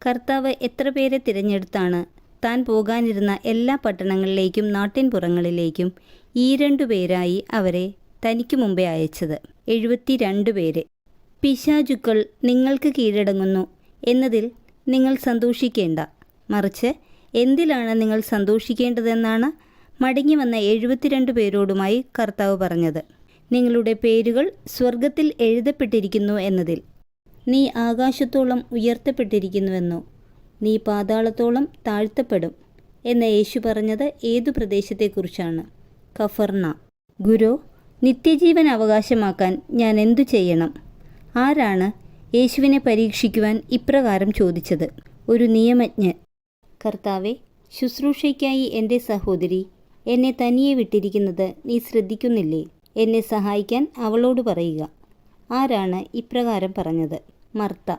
കർത്താവ് എത്ര പേരെ തിരഞ്ഞെടുത്താണ് താൻ പോകാനിരുന്ന എല്ലാ പട്ടണങ്ങളിലേക്കും നാട്ടിൻപുറങ്ങളിലേക്കും ഈ 2 പേരായി അവരെ തനിക്ക് മുമ്പേ അയച്ചത്. 72 പേരെ. പിശാചുക്കൾ നിങ്ങൾക്ക് കീഴടങ്ങുന്നു എന്നതിൽ നിങ്ങൾ സന്തോഷിക്കേണ്ട, മറിച്ച് എന്തിലാണ് നിങ്ങൾ സന്തോഷിക്കേണ്ടതെന്നാണ് മടങ്ങി വന്ന 72 പേരോടുമായി കർത്താവ് പറഞ്ഞത്. നിങ്ങളുടെ പേരുകൾ സ്വർഗത്തിൽ എഴുതപ്പെട്ടിരിക്കുന്നു എന്നതിൽ. നീ ആകാശത്തോളം ഉയർത്തപ്പെട്ടിരിക്കുന്നുവെന്നോ നീ പാതാളത്തോളം താഴ്ത്തപ്പെടും എന്ന് യേശു പറഞ്ഞത് ഏതു പ്രദേശത്തെക്കുറിച്ചാണ്? കഫർനാം. ഗുരു, നിത്യജീവൻ അവകാശമാക്കാൻ ഞാൻ എന്തു ചെയ്യണം? ആരാണ് യേശുവിനെ പരീക്ഷിക്കുവാൻ ഇപ്രകാരം ചോദിച്ചത്? ഒരു നിയമജ്ഞൻ. കർത്താവെ, ശുശ്രൂഷയ്ക്കായി എൻ്റെ സഹോദരി എന്നെ തനിയെ വിട്ടിരിക്കുന്നത് നീ ശ്രദ്ധിക്കുന്നില്ലേ? എന്നെ സഹായിക്കാൻ അവളോട് പറയുക. ആരാണ് ഇപ്രകാരം പറഞ്ഞത്? മർത്ത.